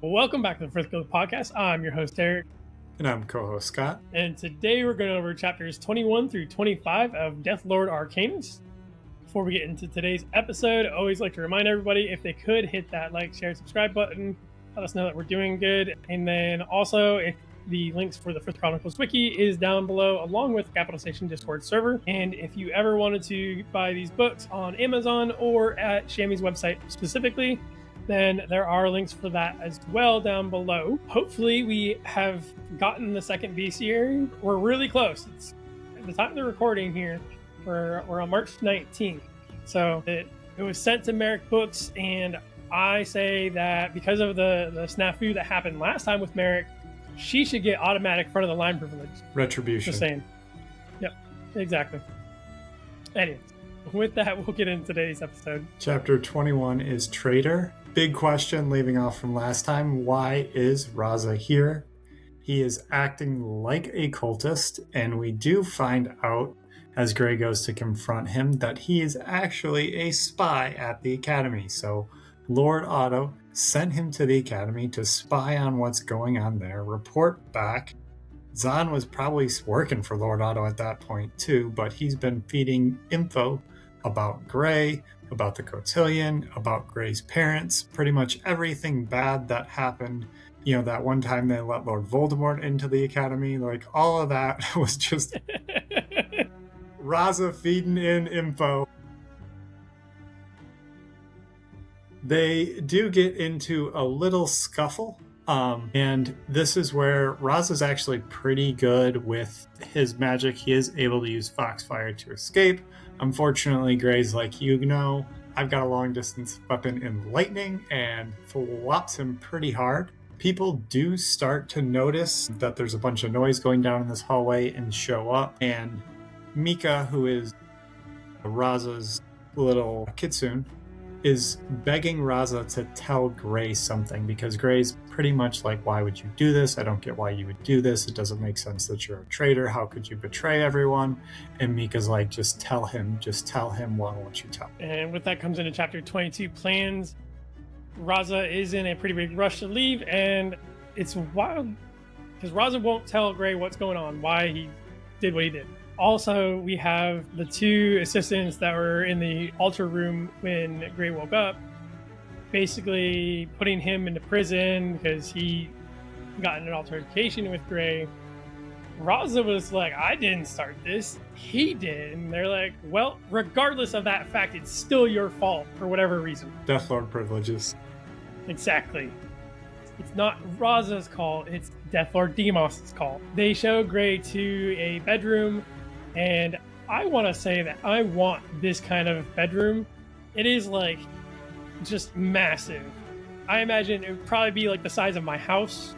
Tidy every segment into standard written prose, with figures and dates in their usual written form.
Welcome back to the First Guild Podcast. I'm your host, Eric. And I'm co-host Scott. And today we're going over chapters 21 through 25 of Deathlord Arcanist. Before we get into today's episode, I always like to remind everybody, if they could, hit that like, share, subscribe button. Let us know that we're doing good. And then also, if the links for the First Chronicles Wiki is down below, along with the Capital Station Discord server. And if you ever wanted to buy these books on Amazon or at Shammy's website specifically, then there are links for that as well down below. Hopefully we have gotten the second bestiary. We're really close. It's at the time of the recording here. We're on March 19th. So it was sent to Merrick Books, and I say that because of the snafu that happened last time with Merrick, she should get automatic front of the line privilege. Retribution. Just saying. Yep, exactly. Anyways, with that, we'll get into today's episode. Chapter 21 is Traitor. Big question leaving off from last time. Why is Raaza here? He is acting like a cultist, and we do find out as Gray goes to confront him that he is actually a spy at the academy. So Lord Otto sent him to the academy to spy on what's going on there, report back. Zahn was probably working for Lord Otto at that point too, but he's been feeding info about Gray, about the cotillion, about Gray's parents, pretty much everything bad that happened. You know, that one time they let Lord Voldemort into the academy, like all of that was just Razza feeding in info. They do get into a little scuffle, and this is where Razza's actually pretty good with his magic. He is able to use Foxfire to escape. Unfortunately, Gray's like, I've got a long distance weapon in lightning, and flops him pretty hard. People do start to notice that there's a bunch of noise going down in this hallway and show up, and Mika, who is Razza's little kitsune, is begging Razza to tell Gray something, because Gray's pretty much like, why would you do this? I don't get why you would do this. It doesn't make sense that you're a traitor. How could you betray everyone? And Mika's like, just tell him. Why won't you tell him? And with that comes into chapter 22, plans. Razza is in a pretty big rush to leave, and it's wild because Razza won't tell Gray what's going on, why he did what he did. Also, we have the two assistants that were in the altar room when Gray woke up, basically putting him into prison because he got in an altercation with Gray. Razza was like, I didn't start this, he did. And they're like, well, regardless of that fact, it's still your fault for whatever reason. Deathlord privileges. Exactly. It's not Razza's call, it's Deathlord Deimos' call. They show Gray to a bedroom, and I want to say that I want this kind of bedroom. It is like just massive. I imagine it would probably be like the size of my house,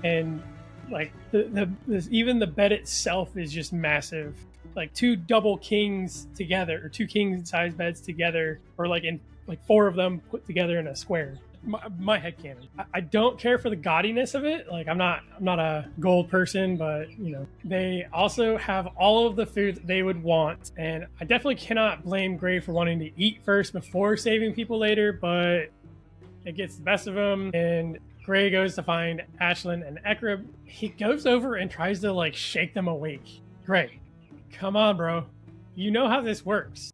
and like even the bed itself is just massive. Like two double kings together, or two king size beds together, or like in like four of them put together in a square. My headcanon. I don't care for the gaudiness of it. Like I'm not a gold person, but they also have all of the food that they would want, and I definitely cannot blame Gray for wanting to eat first before saving people later, but it gets the best of him, and Gray goes to find Ashlyn and Ekrib. He goes over and tries to like shake them awake. Gray, come on, bro. You know how this works.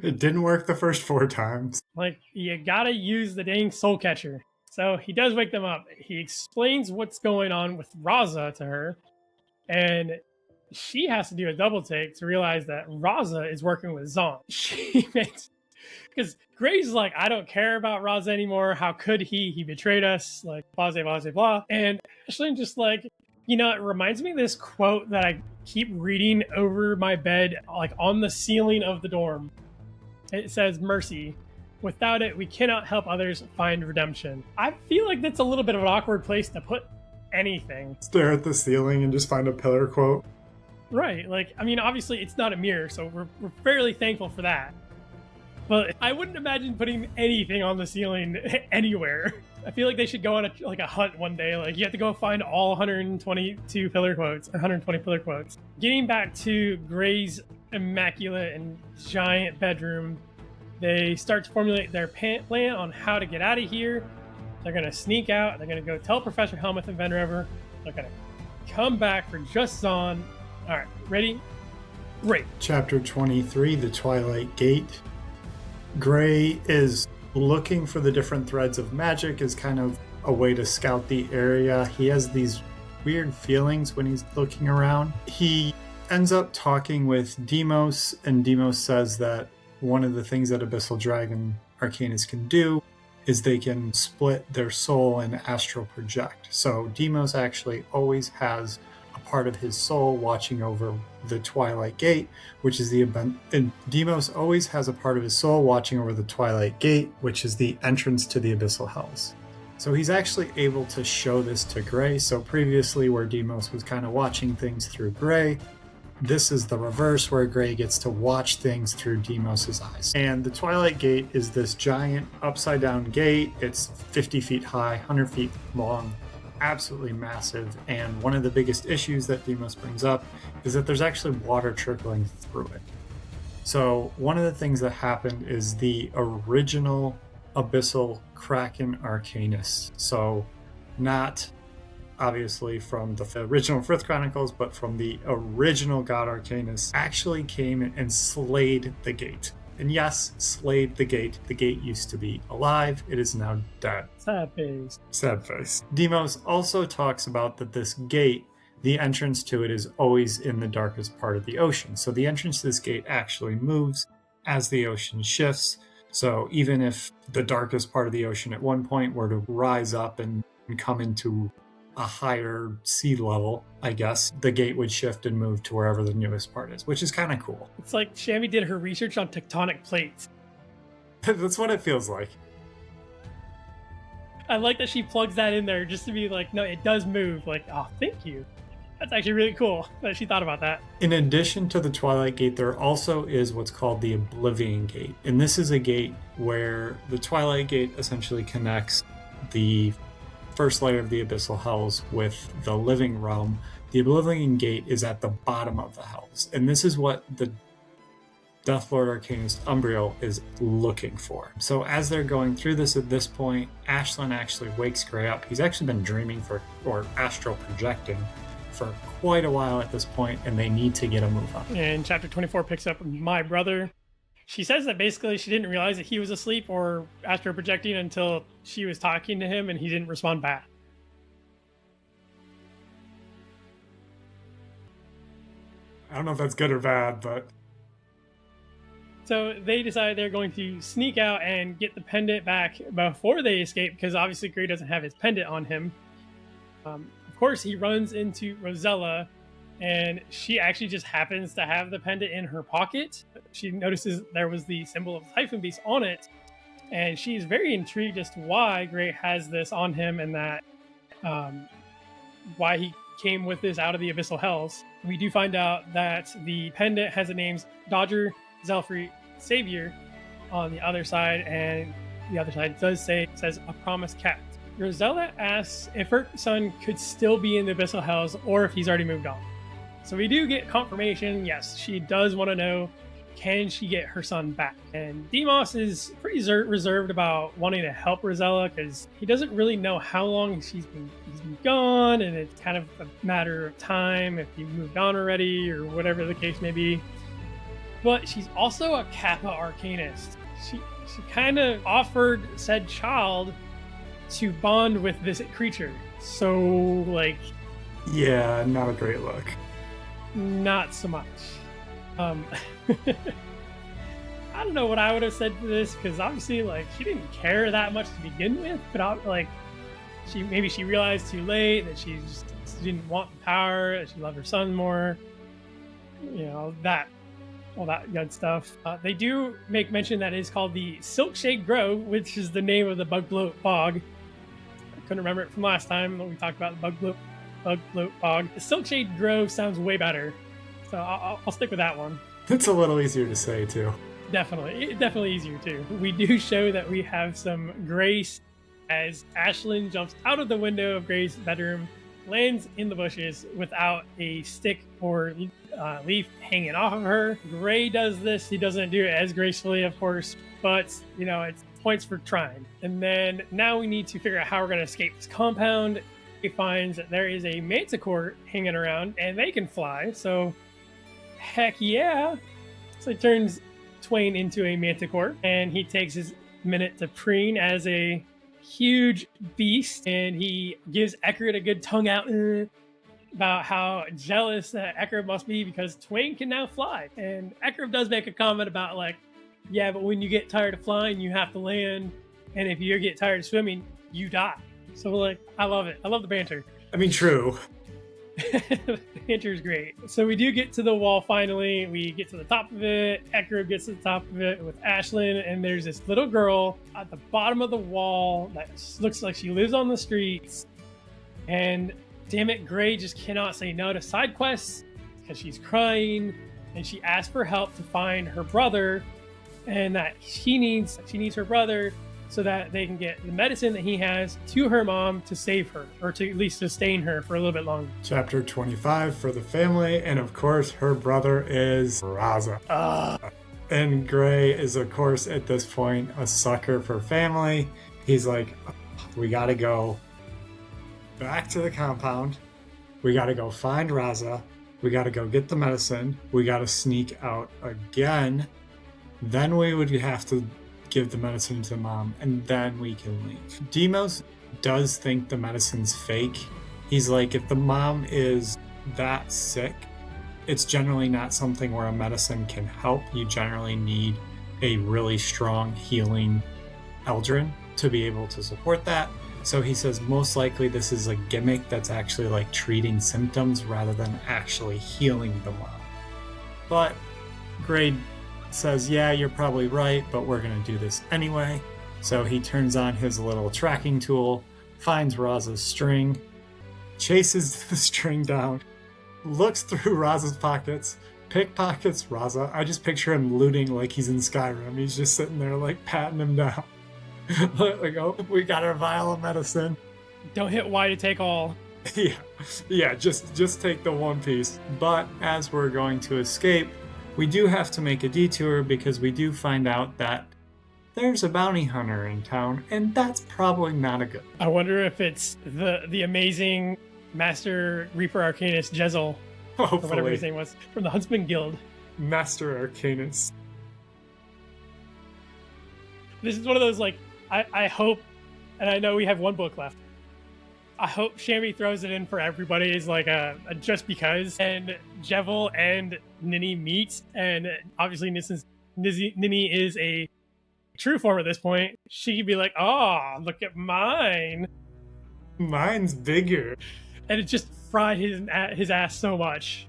It didn't work the first 4 times. Like, you gotta use the dang soul catcher. So he does wake them up. He explains what's going on with Raaza to her, and she has to do a double take to realize that Raaza is working with Zahn. She makes... Because Gray's like, I don't care about Raaza anymore. How could he? He betrayed us. Like, blah, blah, blah, blah. And Ashlyn just like, it reminds me of this quote that I keep reading over my bed, like on the ceiling of the dorm. It says, mercy. Without it, we cannot help others find redemption. I feel like that's a little bit of an awkward place to put anything. Stare at the ceiling and just find a pillar quote. Right. Like, I mean, obviously it's not a mirror, so we're fairly thankful for that. But I wouldn't imagine putting anything on the ceiling anywhere. I feel like they should go on a hunt one day. Like, you have to go find all 122 pillar quotes, 120 pillar quotes. Getting back to Gray's immaculate and giant bedroom, they start to formulate their plan on how to get out of here. They're going to sneak out. They're going to go tell Professor Helmuth and Venrover. They're going to come back for just Zahn. All right, ready? Great. Chapter 23, The Twilight Gate. Gray is looking for the different threads of magic as kind of a way to scout the area. He has these weird feelings when he's looking around. He ends up talking with Deimos, and Deimos says that one of the things that Abyssal Dragon Arcanists can do is they can split their soul and astral project. So Deimos actually always has a part of his soul watching over the Twilight Gate, which is and Deimos always has a part of his soul watching over the Twilight Gate, which is the entrance to the Abyssal Hells. So he's actually able to show this to Gray. So previously where Deimos was kind of watching things through Gray, this is the reverse where Gray gets to watch things through Deimos' eyes. And the Twilight Gate is this giant upside down gate. It's 50 feet high, 100 feet long, absolutely massive. And one of the biggest issues that Deimos brings up is that there's actually water trickling through it. So one of the things that happened is the original Abyssal Kraken Arcanist. So not obviously from the original Frith Chronicles, but from the original God Arcanist, actually came and slayed the gate. And yes, slayed the gate. The gate used to be alive. It is now dead. Sad face. Sad face. Deimos also talks about that this gate, the entrance to it is always in the darkest part of the ocean. So the entrance to this gate actually moves as the ocean shifts. So even if the darkest part of the ocean at one point were to rise up and come into a higher sea level, I guess, the gate would shift and move to wherever the newest part is, which is kind of cool. It's like Shammy did her research on tectonic plates. That's what it feels like. I like that she plugs that in there just to be like, no, it does move. Like, oh, thank you. That's actually really cool that she thought about that. In addition to the Twilight Gate, there also is what's called the Oblivion Gate. And this is a gate where the Twilight Gate essentially connects the first layer of the Abyssal Hells with the living realm. The Oblivion Gate is at the bottom of the Hells. And this is what the Deathlord Arcanist Umbriel is looking for. So as they're going through this at this point, Ashlyn actually wakes Gray up. He's actually been dreaming or astral projecting for quite a while at this point, and they need to get a move on. And chapter 24 picks up my brother. She says that basically she didn't realize that he was asleep or astral projecting until she was talking to him and he didn't respond back. I don't know if that's good or bad, but... So they decide they're going to sneak out and get the pendant back before they escape, because obviously Gray doesn't have his pendant on him. Of course, he runs into Rosella, and she actually just happens to have the pendant in her pocket. She notices there was the symbol of the Typhon beast on it, and she's very intrigued as to why Gray has this on him and that why he came with this out of the Abyssal Hells. We do find out that the pendant has the names Dodger, Zelfrey, Savior on the other side, and the other side says a promised cat. Rosella asks if her son could still be in the Abyssal Hells or if he's already moved on. So we do get confirmation, yes, she does want to know, can she get her son back? And Deimos is pretty reserved about wanting to help Rosella because he doesn't really know how long he's been gone, and it's kind of a matter of time if he moved on already or whatever the case may be. But she's also a kappa arcanist. She kind of offered said child to bond with this creature. So, like... yeah, not a great look. Not so much. I don't know what I would have said to this, because obviously, like, she didn't care that much to begin with, but like, she realized too late that she just didn't want the power, that she loved her son more, you know, all that good stuff. They do make mention that it is called the Silkshade Grove, which is the name of the bug bloat bog. I couldn't remember it from last time when we talked about the bug bloat bog. The Silkshade Grove sounds way better, so I'll stick with that one. It's a little easier to say too. Definitely easier too. We do show that we have some grace as Ashlyn jumps out of the window of Gray's bedroom, lands in the bushes without a stick or leaf hanging off of her. Gray does this. He doesn't do it as gracefully, of course, but you know, it's points for trying. And then now we need to figure out how we're going to escape this compound. He finds that there is a manticore hanging around, and they can fly. So, heck yeah! So he turns Twain into a manticore, and he takes his minute to preen as a huge beast, and he gives Eckert a good tongue out about how jealous Eckert must be because Twain can now fly. And Eckert does make a comment about like, yeah, but when you get tired of flying, you have to land, and if you get tired of swimming, you die. So like, I love it. I love the banter. I mean, true. The banter is great. So we do get to the wall finally. We get to the top of it. Eckert gets to the top of it with Ashlyn, and there's this little girl at the bottom of the wall that looks like she lives on the streets. And damn it, Gray just cannot say no to side quests because she's crying, and she asks for help to find her brother, and that she needs her brother so that they can get the medicine that he has to her mom to save her, or to at least sustain her for a little bit longer. Chapter 25 for the family, and of course her brother is Razza. And Gray is, of course, at this point a sucker for family. He's like, we gotta go back to the compound. We gotta go find Razza. We gotta go get the medicine. We gotta sneak out again. Then we would have to give the medicine to mom, and then we can leave. Deimos does think the medicine's fake. He's like, if the mom is that sick, it's generally not something where a medicine can help. You generally need a really strong healing Eldrin to be able to support that. So he says most likely this is a gimmick that's actually like treating symptoms rather than actually healing the mom. But Gray says, yeah, you're probably right, but we're going to do this anyway. So he turns on his little tracking tool, finds Razza's string, chases the string down, looks through Razza's pockets, pickpockets Razza. I just picture him looting like he's in Skyrim. He's just sitting there like patting him down. Like, oh, we got our vial of medicine. Don't hit Y to take all. Yeah, just take the one piece. But as we're going to escape, we do have to make a detour because we do find out that there's a bounty hunter in town, and that's probably not a good. I wonder if it's the amazing Master Reaper Arcanist Jezel, Hopefully. or whatever his name was, from the Huntsman Guild. Master Arcanist. This is one of those, like, I hope, and I know we have one book left, I hope Shammy throws it in for everybody as like a just because, and Jevel and Nini meet, and obviously since Nini is a true form at this point, she could be like, oh, look at mine. Mine's bigger. And it just fried his ass so much.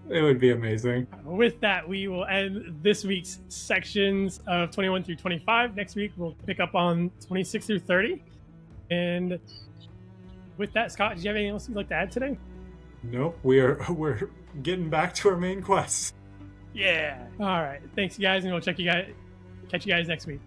It would be amazing. With that, we will end this week's sections of 21 through 25. Next week, we'll pick up on 26 through 30. And with that, Scott, do you have anything else you'd like to add today? Nope, we're getting back to our main quest. Yeah. All right. Thanks, you guys, and we'll catch you guys next week.